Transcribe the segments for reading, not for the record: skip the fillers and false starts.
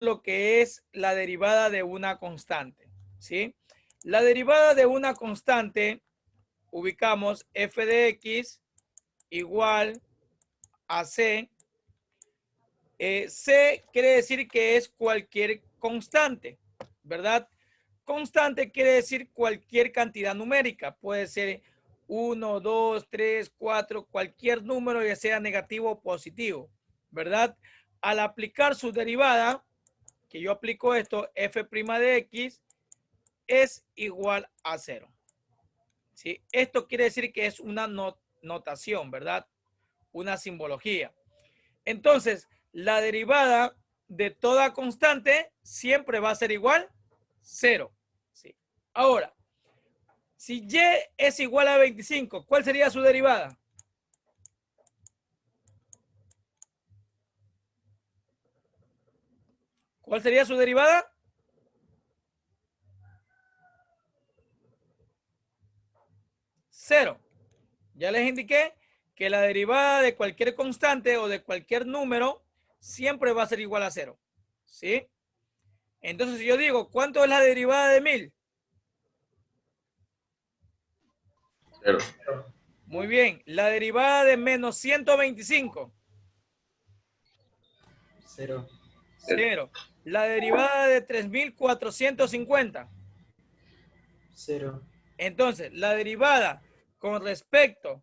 lo que es la derivada de una constante, ¿sí? La derivada de una constante, ubicamos f de x igual a c. C quiere decir que es cualquier constante, ¿verdad? Constante quiere decir cualquier cantidad numérica. Puede ser 1, 2, 3, 4, cualquier número, ya sea negativo o positivo, ¿verdad? Al aplicar su derivada, que yo aplico esto, f' de x es igual a 0. ¿Sí? Esto quiere decir que es una notación, ¿verdad? Una simbología. Entonces, la derivada de toda constante siempre va a ser igual 0. ¿Sí? Ahora, si y es igual a 25, ¿cuál sería su derivada? ¿Cuál sería su derivada? Cero. Ya les indiqué que la derivada de cualquier constante o de cualquier número siempre va a ser igual a 0. ¿Sí? Entonces, si yo digo, ¿cuánto es la derivada de 1000? 0. Muy bien. La derivada de menos 125. 0. 0. La derivada de 3450. 0. Entonces, la derivada con respecto,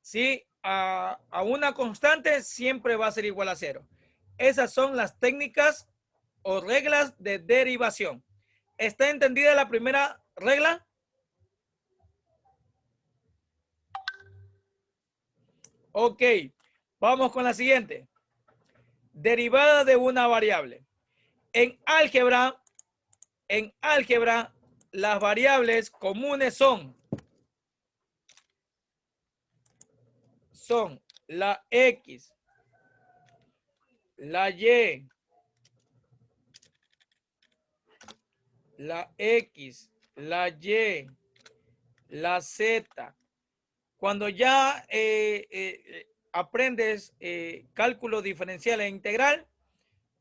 ¿sí?, a una constante siempre va a ser igual a 0. Esas son las técnicas o reglas de derivación. ¿Está entendida la primera regla? Ok, vamos con la siguiente. Derivada de una variable. En álgebra, las variables comunes son la X, la Y, la X, la Y, la Z. Cuando ya aprendes cálculo diferencial e integral,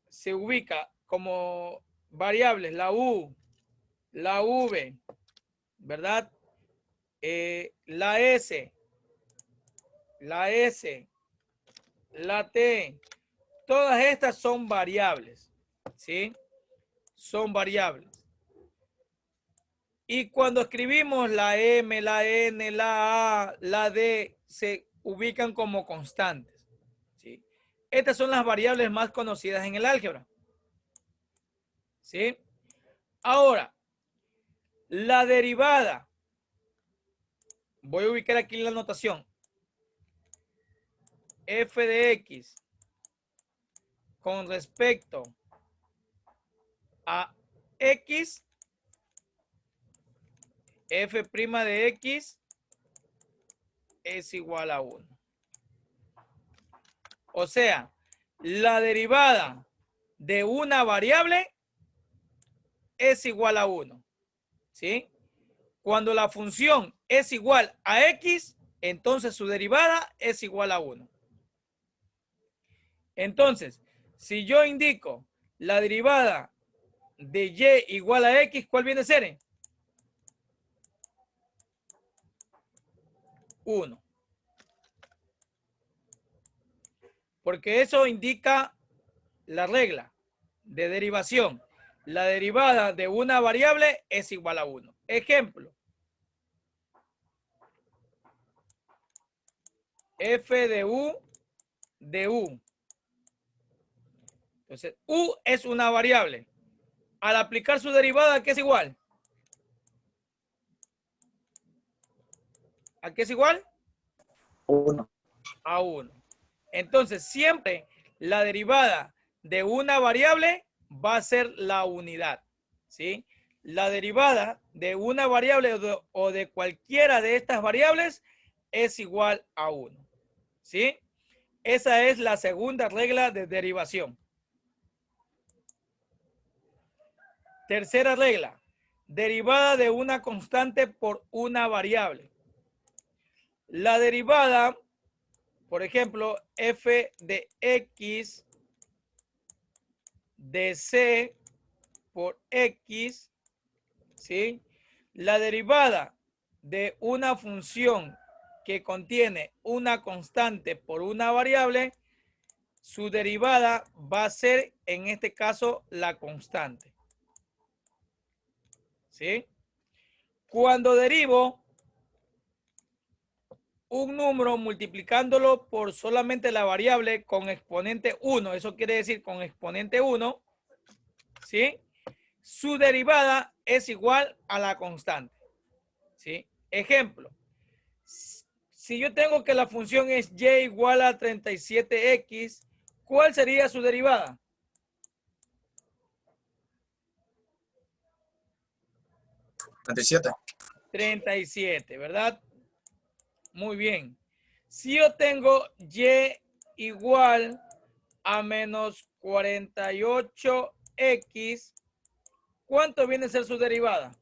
se ubica como variables la U, la V, ¿verdad? La S, la T, todas estas son variables, ¿sí? Son variables. Y cuando escribimos la M, la N, la A, la D, se ubican como constantes, ¿sí? Estas son las variables más conocidas en el álgebra, ¿sí? Ahora, la derivada, voy a ubicar aquí la notación, f de x con respecto a x, f' de x es igual a 1. O sea, la derivada de una variable es igual a 1. ¿Sí? Cuando la función es igual a x, entonces su derivada es igual a 1. Entonces, si yo indico la derivada de y igual a x, ¿cuál viene a ser? 1. Porque eso indica la regla de derivación. La derivada de una variable es igual a 1. Ejemplo. F de U de U. Entonces, U es una variable. Al aplicar su derivada, ¿qué es igual? ¿A qué es igual? 1. A 1. Entonces, siempre la derivada de una variable va a ser la unidad, ¿sí? La derivada de una variable o de cualquiera de estas variables es igual a 1, ¿sí? Esa es la segunda regla de derivación. Tercera regla, derivada de una constante por una variable. La derivada, por ejemplo, f de x de C por X, ¿sí? La derivada de una función que contiene una constante por una variable, su derivada va a ser, en este caso, la constante. ¿Sí? Cuando derivo un número multiplicándolo por solamente la variable con exponente 1, eso quiere decir con exponente 1, ¿sí? Su derivada es igual a la constante, ¿sí? Ejemplo, si yo tengo que la función es y igual a 37x, ¿cuál sería su derivada? 37. 37, ¿verdad? Muy bien. Si yo tengo y igual a menos 48x, ¿cuánto viene a ser su derivada?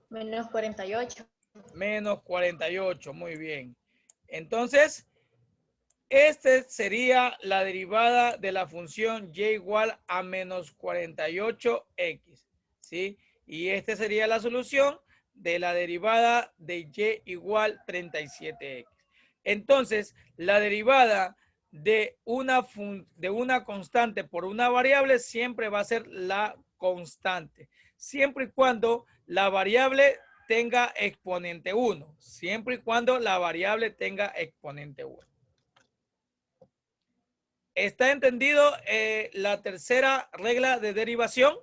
Menos 48. Menos 48, muy bien. Entonces, esta sería la derivada de la función y igual a menos 48x, ¿sí? Y esta sería la solución de la derivada de y igual 37x. Entonces, la derivada de una constante por una variable siempre va a ser la constante, siempre y cuando la variable tenga exponente 1, siempre y cuando la variable tenga exponente 1. ¿Está entendido la tercera regla de derivación?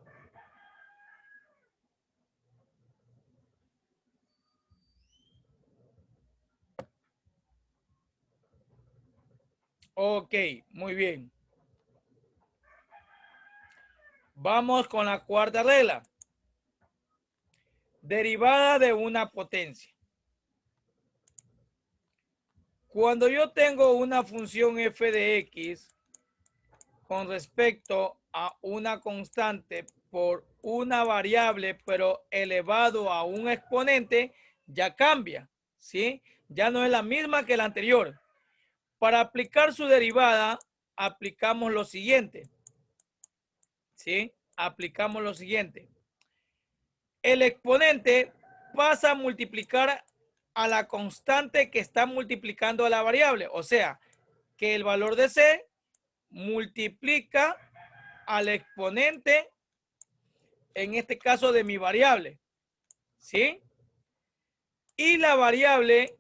Ok, muy bien. Vamos con la cuarta regla. Derivada de una potencia. Cuando yo tengo una función f de x con respecto a una constante por una variable, pero elevado a un exponente, ya cambia, ¿sí? Ya no es la misma que la anterior. Para aplicar su derivada, aplicamos lo siguiente, ¿sí? Aplicamos lo siguiente. El exponente pasa a multiplicar a la constante que está multiplicando a la variable. O sea, que el valor de C multiplica al exponente, en este caso de mi variable, ¿sí? Y la variable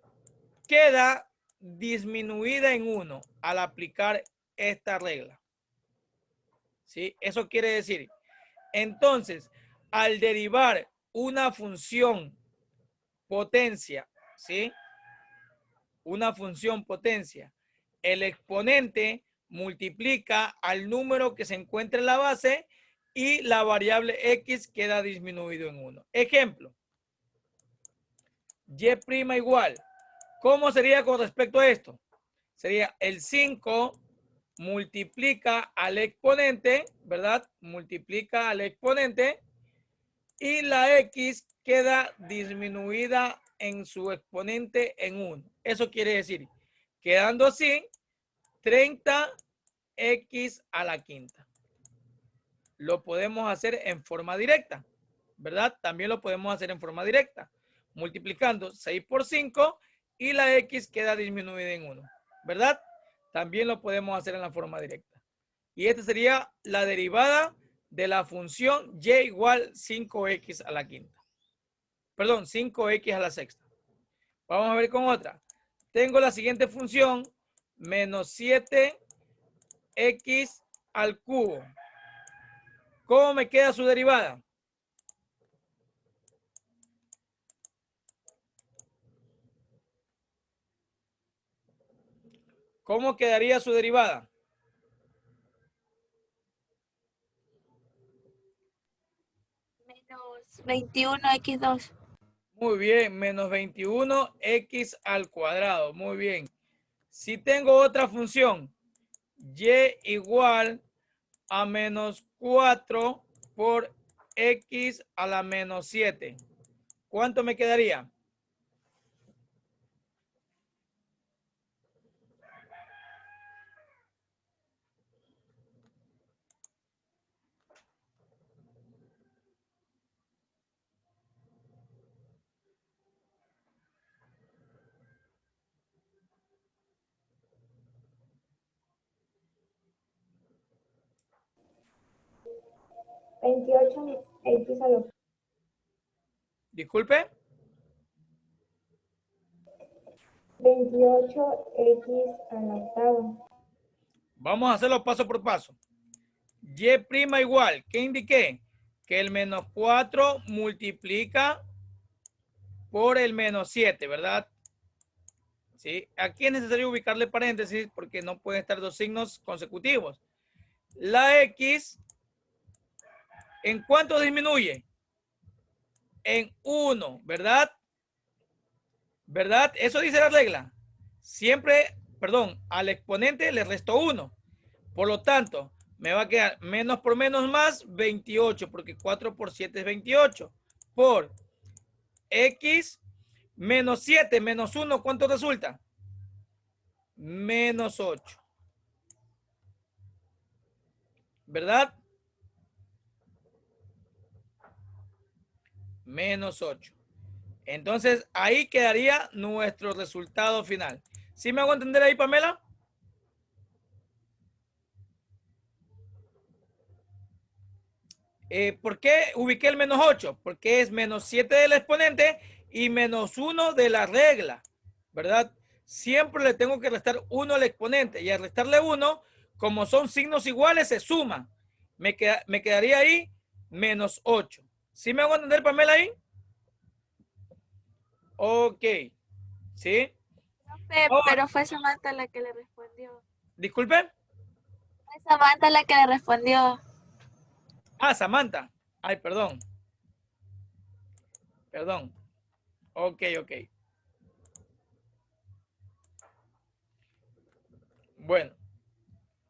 queda disminuida en 1 al aplicar esta regla, ¿sí? Eso quiere decir, entonces, al derivar una función potencia, ¿sí? Una función potencia, el exponente multiplica al número que se encuentra en la base y la variable x queda disminuido en 1. Ejemplo, y' igual. ¿Cómo sería con respecto a esto? Sería el 5 multiplica al exponente, ¿verdad? Multiplica al exponente y la x queda disminuida en su exponente en 1. Eso quiere decir, quedando así, 30x a la quinta. Lo podemos hacer en forma directa, ¿verdad? También lo podemos hacer en forma directa, multiplicando 6 por 5 y la x queda disminuida en 1, ¿verdad? También lo podemos hacer en la forma directa. Y esta sería la derivada de la función y igual 5x a la quinta. Perdón, 5x a la sexta. Vamos a ver con otra. Tengo la siguiente función, menos 7x al cubo. ¿Cómo me queda su derivada? ¿Cómo quedaría su derivada? Menos 21x2. Muy bien, menos 21x al cuadrado. Muy bien. Si tengo otra función, y igual a menos 4 por x a la menos 7. ¿Cuánto me quedaría? 28x a la octava. Disculpe. 28x a la octava. Vamos a hacerlo paso por paso. Y' igual. ¿Qué indiqué? Que el menos 4 multiplica por el menos 7, ¿verdad? ¿Sí? Aquí es necesario ubicarle paréntesis porque no pueden estar dos signos consecutivos. La X, ¿en cuánto disminuye? En 1, ¿verdad? ¿Verdad? Eso dice la regla. Siempre, perdón, al exponente le resto 1. Por lo tanto, me va a quedar menos por menos más 28, porque 4 por 7 es 28. Por X menos 7 menos 1, ¿cuánto resulta? Menos 8. ¿Verdad? Menos 8. Entonces, ahí quedaría nuestro resultado final. ¿Sí me hago entender ahí, Pamela? ¿Por qué ubiqué el menos 8? Porque es menos 7 del exponente y menos 1 de la regla, ¿verdad? Siempre le tengo que restar 1 al exponente y al restarle 1, como son signos iguales, se suman. Me quedaría ahí menos 8. ¿Sí me hago entender, Pamela, ahí? Ok. ¿Sí? Pero fue Samantha la que le respondió. Disculpe. Fue Samantha la que le respondió. Ah, Samantha. Ay, perdón. Perdón. Ok, ok. Bueno.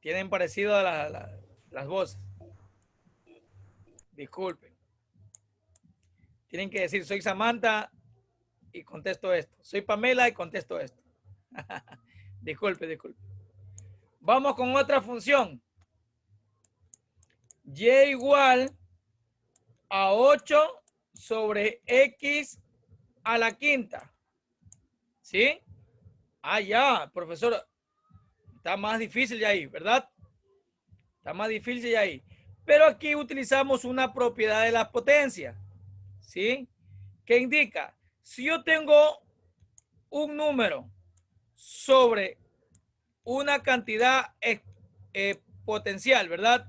Tienen parecido a las voces. Disculpen. Tienen que decir, soy Samantha y contesto esto. Soy Pamela y contesto esto. Disculpe, disculpe. Vamos con otra función. Y igual a 8 sobre X a la quinta. ¿Sí? Ah, ya, profesor. Está más difícil ya ahí, ¿verdad? Está más difícil ya ahí. Pero aquí utilizamos una propiedad de la potencia. ¿Sí? Que indica, si yo tengo un número sobre una cantidad potencial, ¿verdad?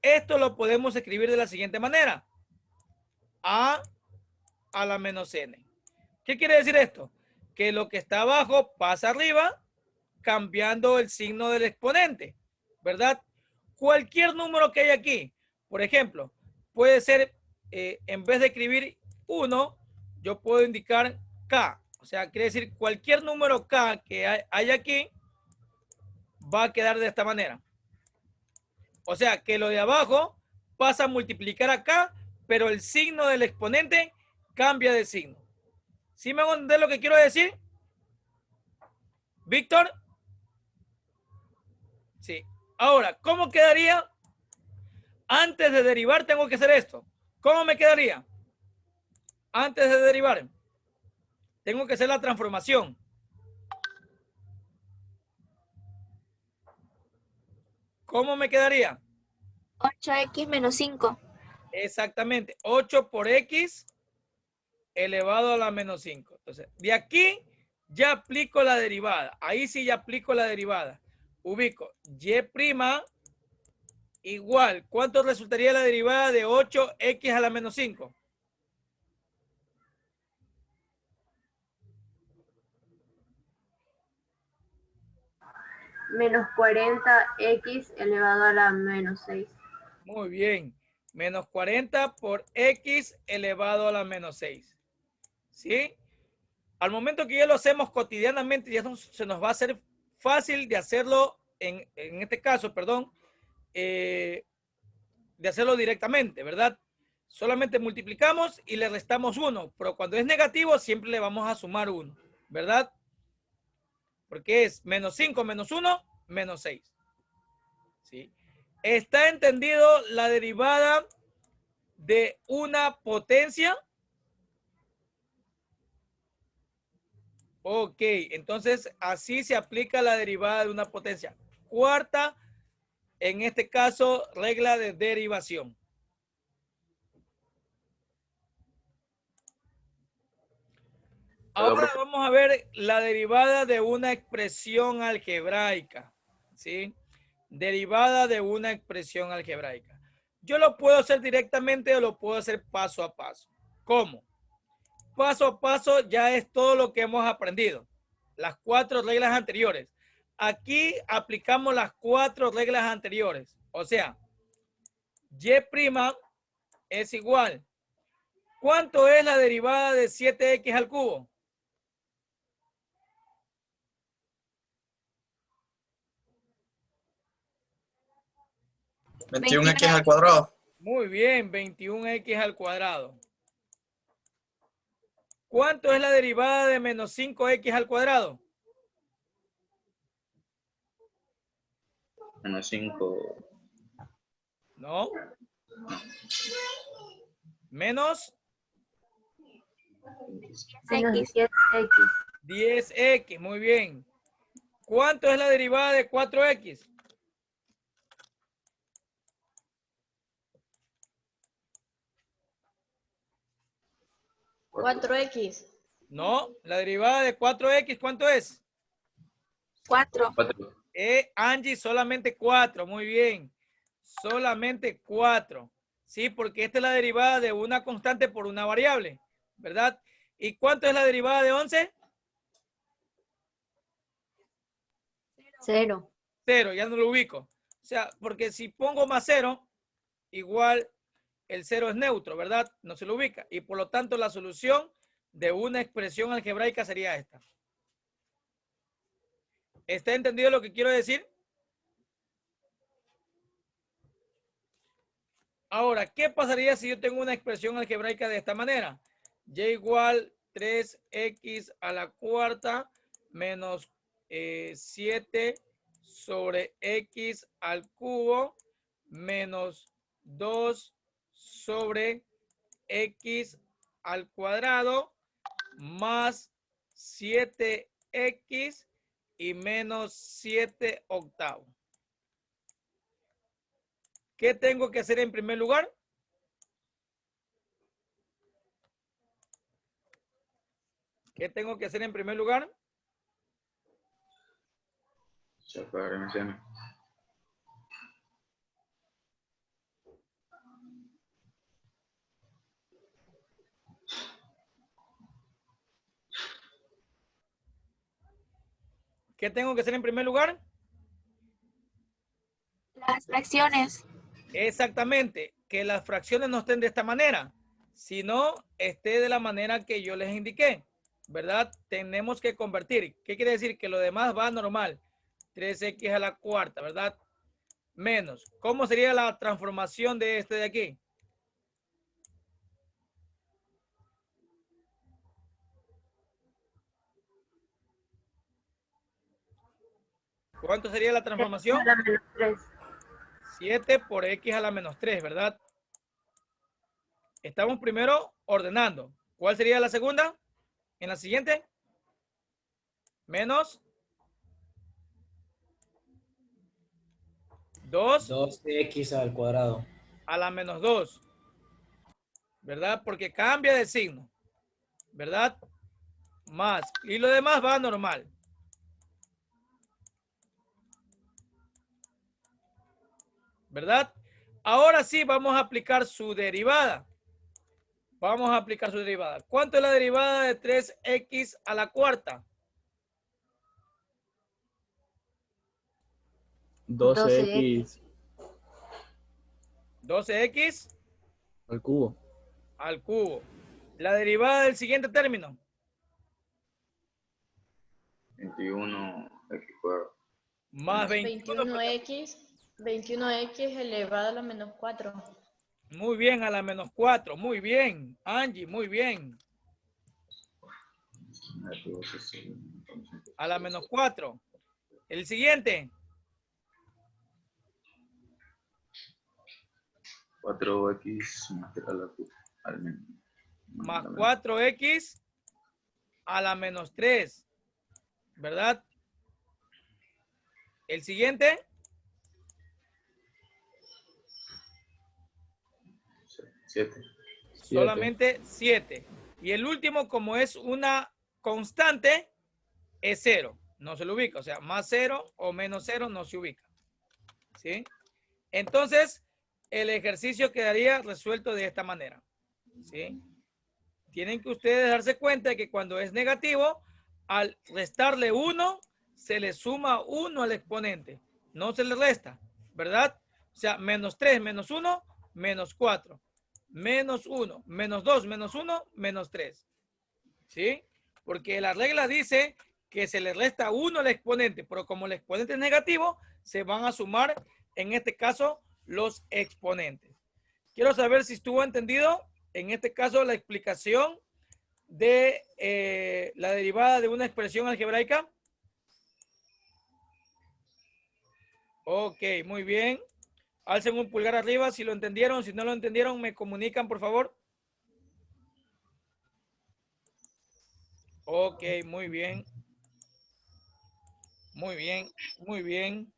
Esto lo podemos escribir de la siguiente manera. A la menos n. ¿Qué quiere decir esto? Que lo que está abajo pasa arriba cambiando el signo del exponente, ¿verdad? Cualquier número que hay aquí, por ejemplo, puede ser, en vez de escribir 1, yo puedo indicar K. O sea, quiere decir cualquier número K que hay aquí va a quedar de esta manera. O sea, que lo de abajo pasa a multiplicar acá, pero el signo del exponente cambia de signo. ¿Sí me van a entender lo que quiero decir? ¿Víctor? Sí. Ahora, ¿cómo quedaría? Antes de derivar tengo que hacer esto. ¿Cómo me quedaría? Antes de derivar, tengo que hacer la transformación. ¿Cómo me quedaría? 8x menos 5. Exactamente. 8 por X elevado a la menos 5. Entonces, de aquí ya aplico la derivada. Ahí sí ya aplico la derivada. Ubico Y' igual. ¿Cuánto resultaría la derivada de 8x a la menos 5? Menos 40x elevado a la menos 6. Muy bien. Menos 40 por X elevado a la menos 6. ¿Sí? Al momento que ya lo hacemos cotidianamente, ya se nos va a hacer fácil de hacerlo, en este caso, perdón, de hacerlo directamente, ¿verdad? Solamente multiplicamos y le restamos 1, pero cuando es negativo siempre le vamos a sumar 1, ¿verdad? Porque es menos 5 menos 1, menos 6. ¿Sí? ¿Está entendido la derivada de una potencia? Ok, entonces así se aplica la derivada de una potencia. Cuarta, en este caso, regla de derivación. Ahora vamos a ver la derivada de una expresión algebraica, ¿sí? Derivada de una expresión algebraica. Yo lo puedo hacer directamente o lo puedo hacer paso a paso. ¿Cómo? Paso a paso ya es todo lo que hemos aprendido. Las 4 reglas anteriores. Aquí aplicamos las 4 reglas anteriores. O sea, y' es igual. ¿Cuánto es la derivada de 7x al cubo? ¿21x al cuadrado? Muy bien, 21x al cuadrado. ¿Cuánto es la derivada de menos 5x al cuadrado? Menos 5. No. Menos Menos X. 10x. 10x. Muy bien. ¿Cuánto es la derivada de 4x? Cuatro x. No. La derivada de 4x, ¿cuánto es? 4. 4. Angie, solamente 4. Muy bien. Solamente 4. Sí, porque esta es la derivada de una constante por una variable, ¿verdad? ¿Y cuánto es la derivada de 11? 0. 0, ya no lo ubico. O sea, porque si pongo más 0, igual el 0 es neutro, ¿verdad? No se lo ubica. Y por lo tanto, la solución de una expresión algebraica sería esta. ¿Está entendido lo que quiero decir? Ahora, ¿qué pasaría si yo tengo una expresión algebraica de esta manera? Y igual 3x a la cuarta menos 7 sobre x al cubo menos 2 sobre x al cuadrado más 7x y menos 7 octavos. ¿Qué tengo que hacer en primer lugar? ¿Qué tengo que hacer en primer lugar? Separar MC. ¿Qué tengo que hacer en primer lugar? Las fracciones. Exactamente, que las fracciones no estén de esta manera, sino esté de la manera que yo les indiqué, ¿verdad? Tenemos que convertir. ¿Qué quiere decir? Que lo demás va normal. 3x a la cuarta, ¿verdad? Menos. ¿Cómo sería la transformación de este de aquí? ¿Cuánto sería la transformación? A la menos 3. 7 por x a la menos 3, ¿verdad? Estamos primero ordenando. ¿Cuál sería la segunda? En la siguiente. Menos 2 2x al cuadrado. a la menos 2. ¿Verdad? Porque cambia de signo. ¿Verdad? Más. Y lo demás va normal. ¿Verdad? Ahora sí vamos a aplicar su derivada. Vamos a aplicar su derivada. ¿Cuánto es la derivada de 3x a la cuarta? 12x 12x al cubo. al cubo. La derivada del siguiente término. 21x cuadrado. Más 21. 21x elevado a la menos 4. Muy bien, a la menos 4. Muy bien. Angie, muy bien. A la menos 4. El siguiente. 4x Más 4x a la menos 3. ¿Verdad? El siguiente. 7. Solamente 7. Y el último, como es una constante es 0. No se lo ubica. O sea, más 0 o menos 0 no se ubica. ¿Sí? Entonces, el ejercicio quedaría resuelto de esta manera. ¿Sí? Tienen que ustedes darse cuenta de que cuando es negativo, al restarle 1, se le suma 1 al exponente. No se le resta, ¿verdad? O sea, menos 3, menos 1, menos 4. Menos 1, menos 2, menos 1, menos 3. ¿Sí? Porque la regla dice que se le resta 1 al exponente, pero como el exponente es negativo, se van a sumar, en este caso, los exponentes. Quiero saber si estuvo entendido, en este caso, la explicación de la derivada de una expresión algebraica. Ok, muy bien. Alcen un pulgar arriba si lo entendieron. Si no lo entendieron, me comunican, por favor. Ok, muy bien. Muy bien, muy bien.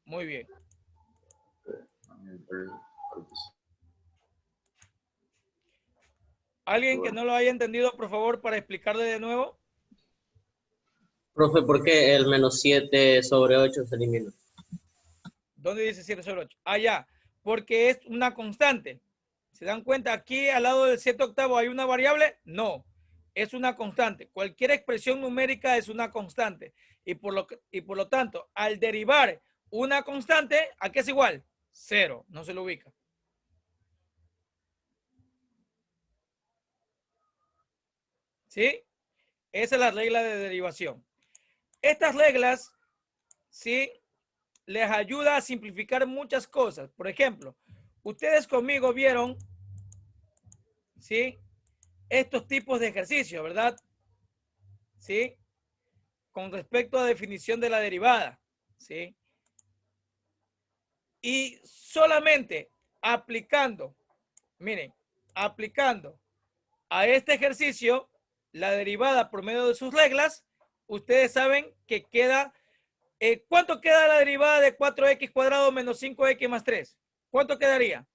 Muy bien. ¿Alguien que no lo haya entendido, por favor, para explicarle de nuevo? Profe, ¿por qué el menos 7 sobre 8 se elimina? ¿Dónde dice 7 sobre 8? Ah, ya. Porque es una constante. ¿Se dan cuenta? Aquí al lado del 7 octavo hay una variable. No. Es una constante. Cualquier expresión numérica es una constante. Y por lo tanto, al derivar una constante, ¿a qué es igual? 0. No se lo ubica. ¿Sí? Esa es la regla de derivación. Estas reglas, ¿sí?, les ayuda a simplificar muchas cosas. Por ejemplo, ustedes conmigo vieron, ¿sí?, estos tipos de ejercicios, ¿verdad? ¿Sí? Con respecto a definición de la derivada, ¿sí? Y solamente aplicando, miren, aplicando a este ejercicio la derivada por medio de sus reglas, ustedes saben que queda, ¿cuánto queda la derivada de 4x cuadrado menos 5x más 3? ¿Cuánto quedaría?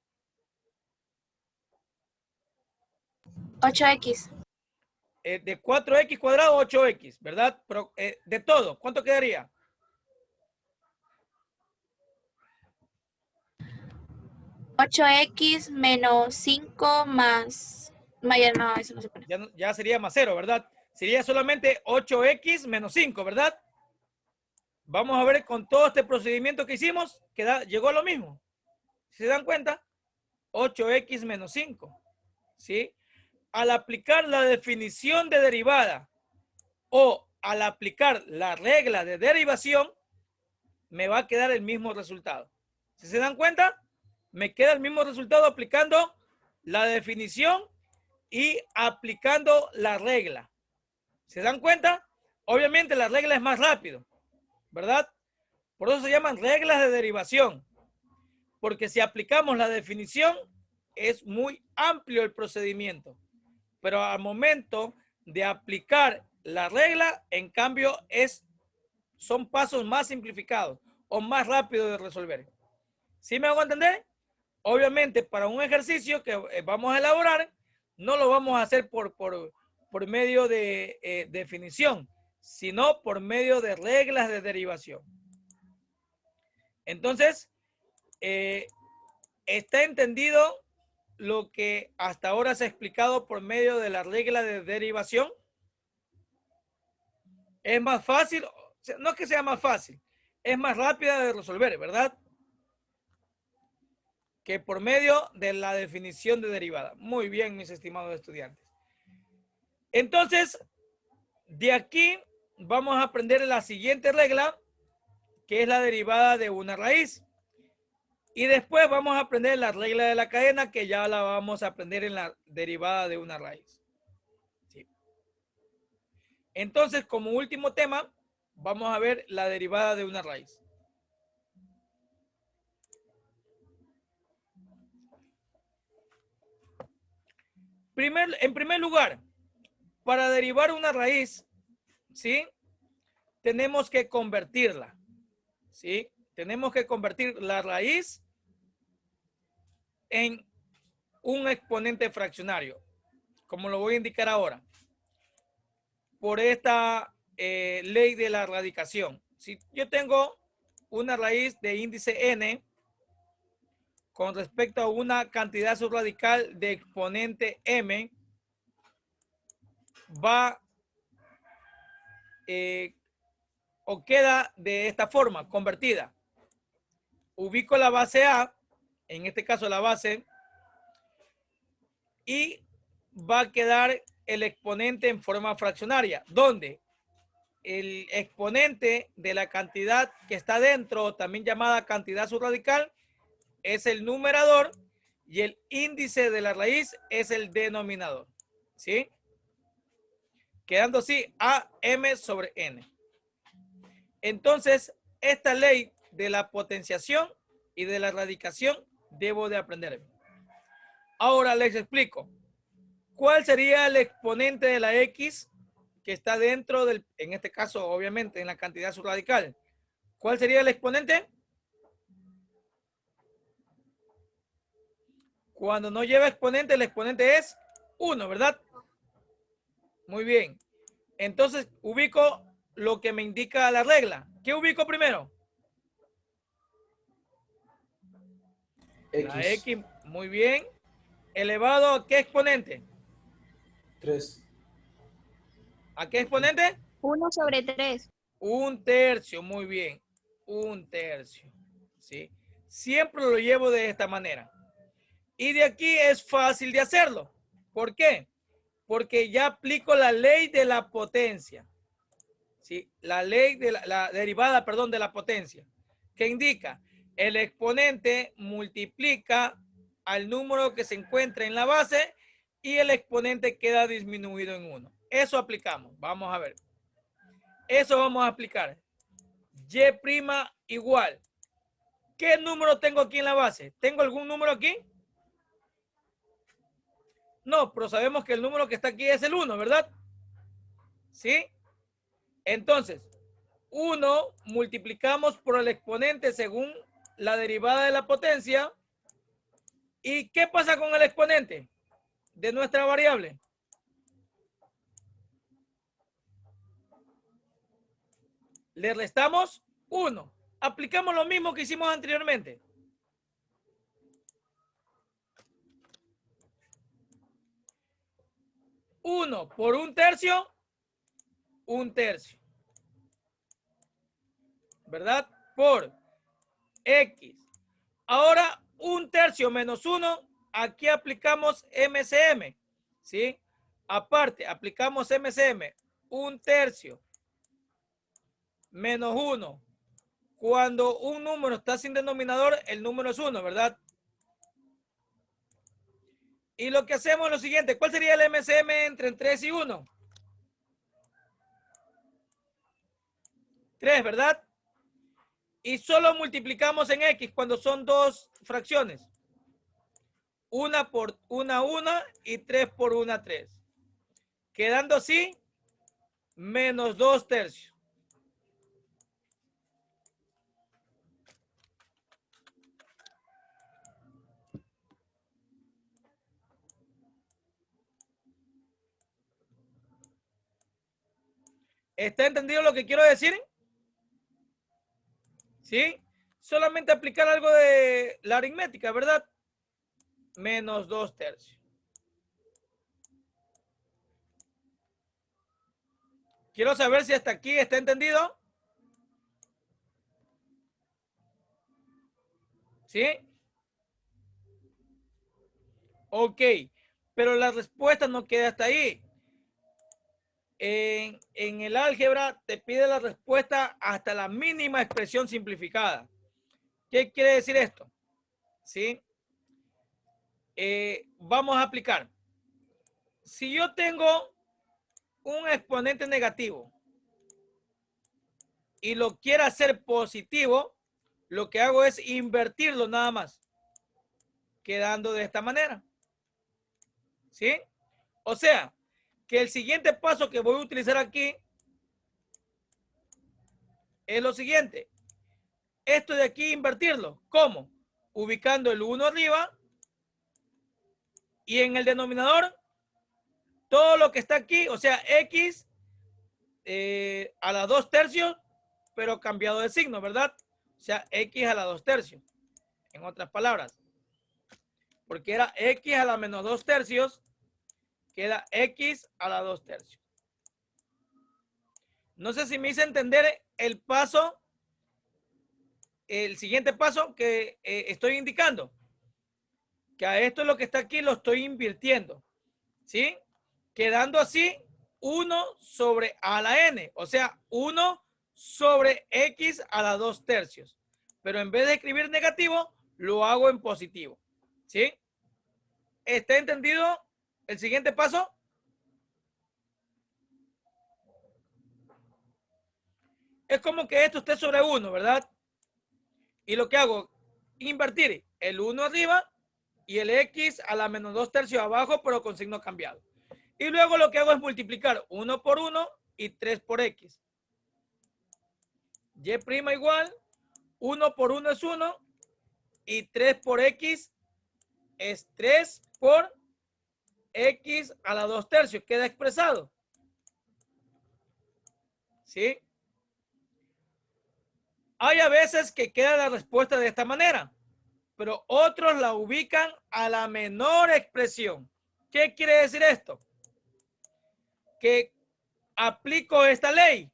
8x. De 4x cuadrado, 8x, ¿verdad? Pero, de todo, ¿cuánto quedaría? 8x menos 5 más... Vaya, no, eso no se pone. Ya sería más 0, ¿verdad? Sería solamente 8x menos 5, ¿verdad? Vamos a ver con todo este procedimiento que hicimos, llegó a lo mismo. ¿Se dan cuenta? 8x menos 5, ¿sí? Al aplicar la definición de derivada o al aplicar la regla de derivación, me va a quedar el mismo resultado. ¿Sí se dan cuenta? Me queda el mismo resultado aplicando la definición y aplicando la regla. ¿Se dan cuenta? Obviamente la regla es más rápido, ¿verdad? Por eso se llaman reglas de derivación. Porque si aplicamos la definición, es muy amplio el procedimiento. Pero al momento de aplicar la regla, en cambio, son pasos más simplificados o más rápidos de resolver. ¿Sí me hago entender? Obviamente, para un ejercicio que vamos a elaborar, no lo vamos a hacer por medio de definición, sino por medio de reglas de derivación. Entonces, ¿está entendido lo que hasta ahora se ha explicado por medio de la regla de derivación? Es más fácil, no es que sea más fácil, es más rápida de resolver, ¿verdad? Que por medio de la definición de derivada. Muy bien, mis estimados estudiantes. Entonces, de aquí vamos a aprender la siguiente regla, que es la derivada de una raíz. Y después vamos a aprender la regla de la cadena, que ya la vamos a aprender en la derivada de una raíz. ¿Sí? Entonces, como último tema, vamos a ver la derivada de una raíz. En primer lugar, para derivar una raíz, ¿sí?, tenemos que convertirla, ¿sí? Tenemos que convertir la raíz en un exponente fraccionario. como lo voy a indicar ahora, por esta ley de la radicación. Si yo tengo una raíz de índice n con respecto a una cantidad subradical de exponente m, va o queda de esta forma, convertida. Ubico la base A, en este caso la base, y va a quedar el exponente en forma fraccionaria, donde el exponente de la cantidad que está dentro, también llamada cantidad subradical, es el numerador y el índice de la raíz es el denominador. ¿Sí? Quedando así AM sobre N. Entonces, esta ley de la potenciación y de la radicación debo de aprender. Ahora les explico. ¿Cuál sería el exponente de la X que está dentro del, en este caso, obviamente, en la cantidad subradical? ¿Cuál sería el exponente? Cuando no lleva exponente, el exponente es 1, ¿verdad? Muy bien. Entonces, ubico lo que me indica la regla. ¿Qué ubico primero? La X. Muy bien. ¿Elevado a qué exponente? 3. ¿A qué exponente? 1 sobre 3. 1/3, muy bien. 1/3. ¿Sí? Siempre lo llevo de esta manera. Y de aquí es fácil de hacerlo. ¿Por qué? Porque ya aplico la ley de la potencia. ¿Sí? La ley de la derivada, perdón, de la potencia. Que indica el exponente multiplica al número que se encuentra en la base y el exponente queda disminuido en 1. Eso aplicamos. Vamos a ver. Eso vamos a aplicar. Y' igual. ¿Qué número tengo aquí en la base? ¿Tengo algún número aquí? No, pero sabemos que el número que está aquí es el 1, ¿verdad? ¿Sí? Entonces, 1 multiplicamos por el exponente según la derivada de la potencia. ¿Y qué pasa con el exponente de nuestra variable? Le restamos 1. Aplicamos lo mismo que hicimos anteriormente. Uno por 1/3, 1/3. ¿Verdad? Por X. Ahora, 1/3 menos 1, aquí aplicamos MCM. ¿Sí? Aparte, aplicamos MCM. 1/3 menos 1. Cuando un número está sin denominador, el número es 1, ¿verdad? Y lo que hacemos es lo siguiente. ¿Cuál sería el MCM entre 3 y 1? 3, ¿verdad? Y solo multiplicamos en X cuando son dos fracciones. 1 por 1, 1 y 3 por 1, 3. Quedando así, menos 2/3. ¿Está entendido lo que quiero decir? ¿Sí? Solamente aplicar algo de la aritmética, ¿verdad? Menos 2/3. Quiero saber si hasta aquí está entendido. ¿Sí? Ok, pero la respuesta no queda hasta ahí. En el álgebra te pide la respuesta hasta la mínima expresión simplificada. ¿Qué quiere decir esto? ¿Sí? Vamos a aplicar. Si yo tengo un exponente negativo y lo quiero hacer positivo, lo que hago es invertirlo nada más, quedando de esta manera. ¿Sí? O sea, que el siguiente paso que voy a utilizar aquí es lo siguiente. Esto de aquí invertirlo. ¿Cómo? Ubicando el 1 arriba y en el denominador todo lo que está aquí, o sea, X a la 2 tercios, pero cambiado de signo, ¿verdad? O sea, X a la 2 tercios, en otras palabras. Porque era X a la menos 2 tercios, queda X a la 2 tercios. No sé si me hice entender el paso, el siguiente paso que estoy indicando. Que a esto es lo que está aquí, lo estoy invirtiendo. ¿Sí? Quedando así 1 sobre a la n, o sea, 1 sobre x a la 2 tercios. Pero en vez de escribir negativo, lo hago en positivo. ¿Sí? ¿Está entendido el siguiente paso? Es como que esto esté sobre 1, ¿verdad? Y lo que hago, invertir el 1 arriba y el x a la menos 2 tercios abajo, pero con signo cambiado. Y luego lo que hago es multiplicar 1 por 1 y 3 por x. Y' igual, 1 por 1 es 1 y 3 por x es 3 por x a la 2 tercios. Queda expresado. ¿Sí? Hay a veces que queda la respuesta de esta manera, pero otros la ubican a la menor expresión. ¿Qué quiere decir esto? Que aplico esta ley,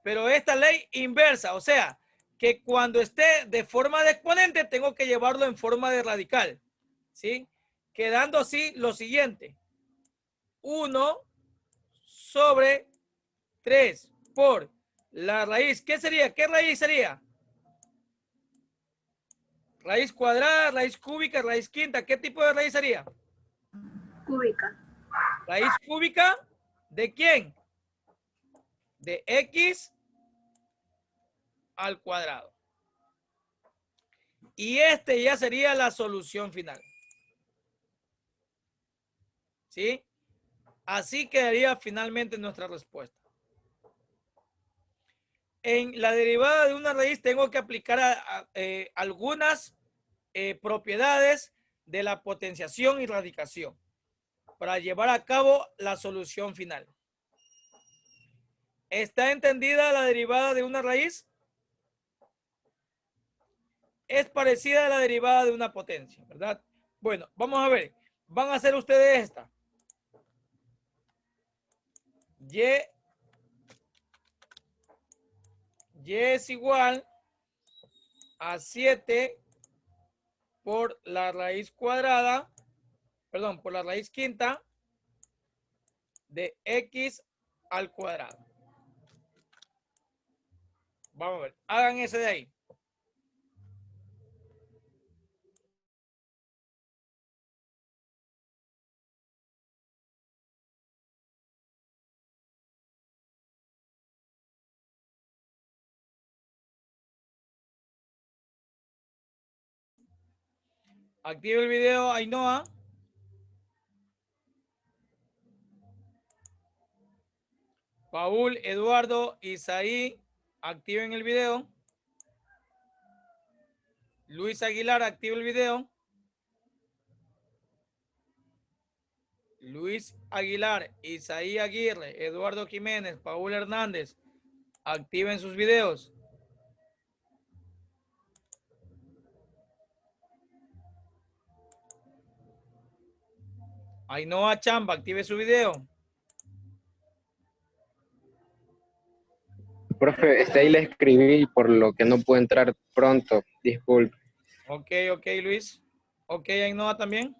pero esta ley inversa, o sea, que cuando esté de forma de exponente tengo que llevarlo en forma de radical, ¿sí? Quedando así lo siguiente: 1 sobre 3 por la raíz. ¿Qué sería? ¿Qué raíz sería? Raíz cuadrada, raíz cúbica, raíz quinta. ¿Qué tipo de raíz sería? Cúbica. Raíz cúbica, ¿de quién? De x al cuadrado. Y este ya sería la solución final. ¿Sí? Así quedaría finalmente nuestra respuesta. En la derivada de una raíz tengo que aplicar algunas propiedades de la potenciación y radicación para llevar a cabo la solución final. ¿Está entendida la derivada de una raíz? Es parecida a la derivada de una potencia, ¿verdad? Bueno, vamos a ver. Van a hacer ustedes esta. Y es igual a 7 por la raíz cuadrada, perdón, por la raíz quinta de x al cuadrado. Vamos a ver, hagan ese de ahí. Active el video, Ainhoa. Paul, Eduardo, Isaí, activen el video. Luis Aguilar, activa el video. Luis Aguilar, Isaí Aguirre, Eduardo Jiménez, Paul Hernández, activen sus videos. Ainhoa Chamba, active su video. Profe, ahí le escribí por lo que no puedo entrar pronto, disculpe. Ok, Luis. Ok, Ainhoa también.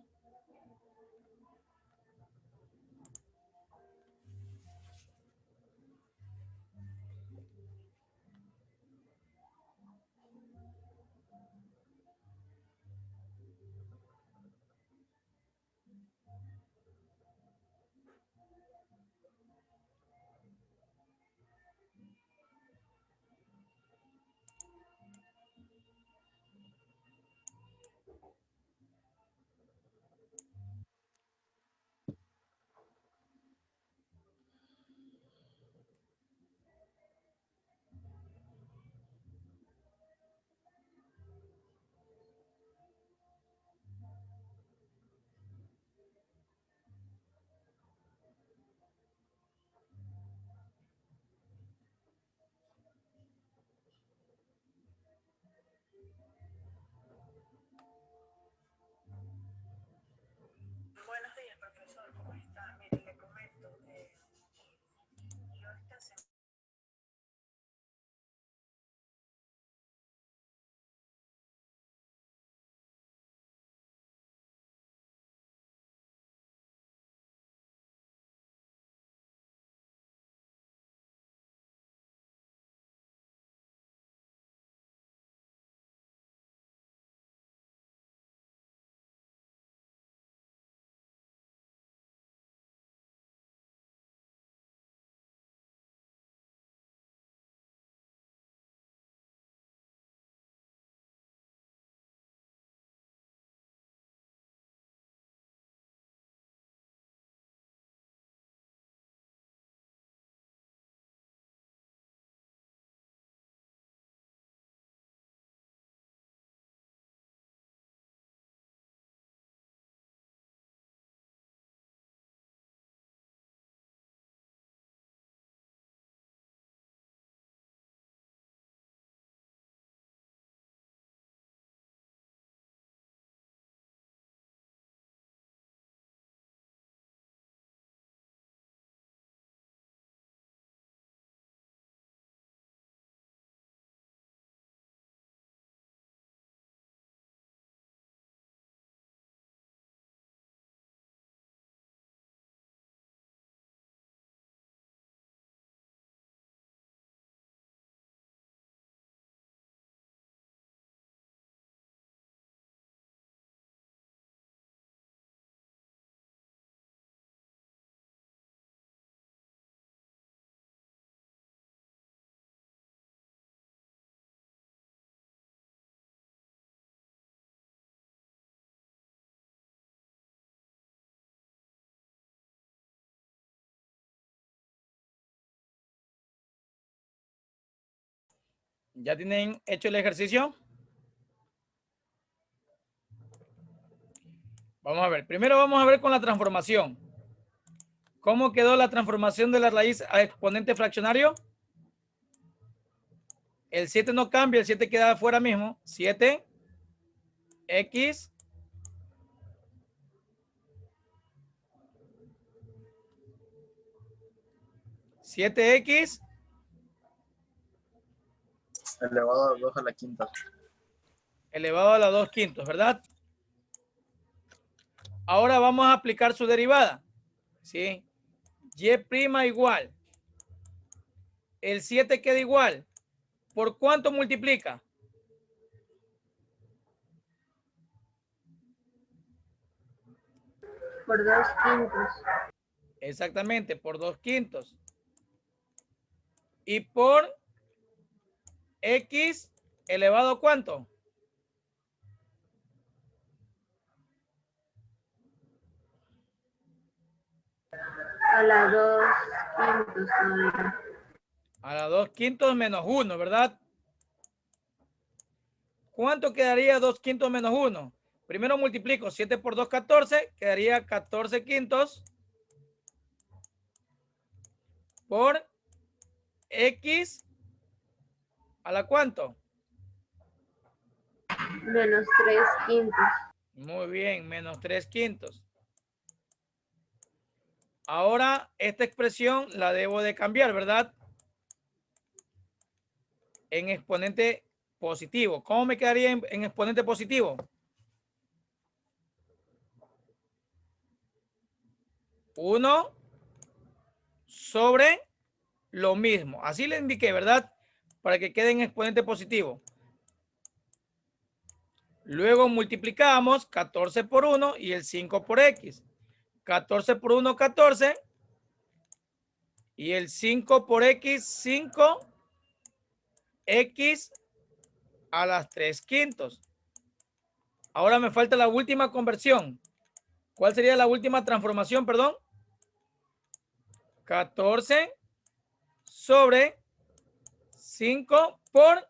¿Ya tienen hecho el ejercicio? Vamos a ver. Primero vamos a ver con la transformación. ¿Cómo quedó la transformación de la raíz a exponente fraccionario? El 7 no cambia, el 7 queda afuera mismo. 7 x x Elevado a 2 a la quinta. elevado a la 2/5, ¿verdad? Ahora vamos a aplicar su derivada. ¿Sí? Y' igual. El 7 queda igual. ¿Por cuánto multiplica? Por 2/5. Exactamente, por 2/5. Y por x elevado a ¿cuánto? A la 2/5 todavía. A la 2/5 menos 1, ¿verdad? ¿Cuánto quedaría 2/5 menos 1? Primero multiplico 7 por 2, 14. Quedaría 14/5 por x a la ¿cuánto? Menos 3/5. Muy bien, menos 3/5. Ahora esta expresión la debo de cambiar, ¿verdad? En exponente positivo. ¿Cómo me quedaría en exponente positivo? 1 sobre lo mismo. Así le indiqué, ¿verdad? Para que quede en exponente positivo. Luego multiplicamos 14 por 1 y el 5 por x. 14 por 1, 14. Y el 5 por x, 5. X a las 3/5. Ahora me falta la última conversión. ¿Cuál sería la última transformación, perdón? 14 sobre 5 por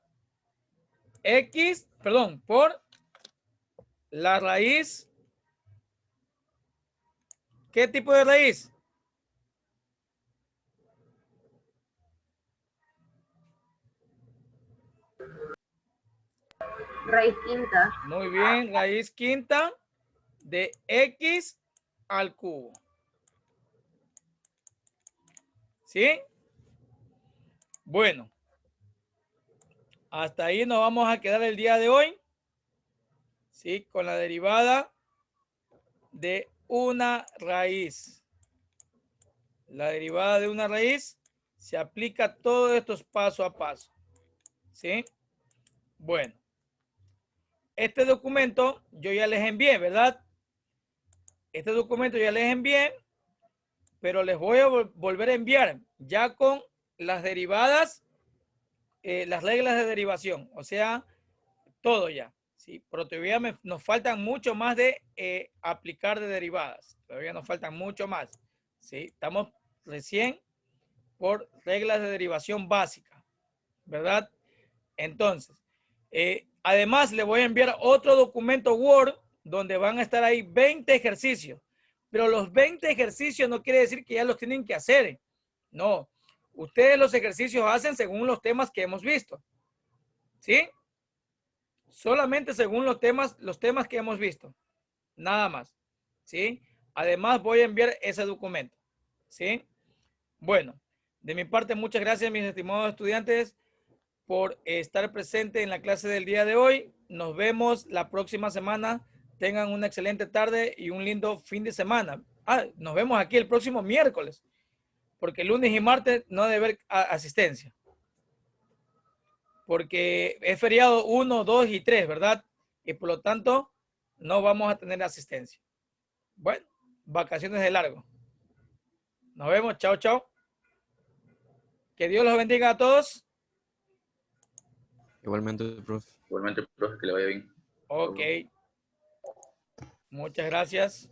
x, perdón, por la raíz. ¿Qué tipo de raíz? Raíz quinta. Muy bien, raíz quinta de x al cubo. ¿Sí? Bueno. Hasta ahí nos vamos a quedar el día de hoy. ¿Sí? Con la derivada de una raíz. La derivada de una raíz se aplica todos estos paso a paso. ¿Sí? Bueno. Este documento yo ya les envié, ¿verdad? Este documento ya les envié, pero les voy a volver a enviar ya con las derivadas, las reglas de derivación, o sea, todo ya, ¿sí? Pero todavía nos faltan mucho más de aplicar de derivadas, todavía nos faltan mucho más, ¿sí? Estamos recién por reglas de derivación básica, ¿verdad? Entonces, además le voy a enviar otro documento Word donde van a estar ahí 20 ejercicios, pero los 20 ejercicios no quiere decir que ya los tienen que hacer, no, ustedes los ejercicios hacen según los temas que hemos visto, ¿sí? Solamente según los temas que hemos visto, nada más, ¿sí? Además voy a enviar ese documento, ¿sí? Bueno, de mi parte muchas gracias mis estimados estudiantes por estar presente en la clase del día de hoy. Nos vemos la próxima semana. Tengan una excelente tarde y un lindo fin de semana. Nos vemos aquí el próximo miércoles, porque lunes y martes no debe haber asistencia. Porque es feriado 1, 2 y 3, ¿verdad? Y por lo tanto, no vamos a tener asistencia. Bueno, vacaciones de largo. Nos vemos. Chao, chao. Que Dios los bendiga a todos. Igualmente, profe. Igualmente, profe, que le vaya bien. Ok. Muchas gracias.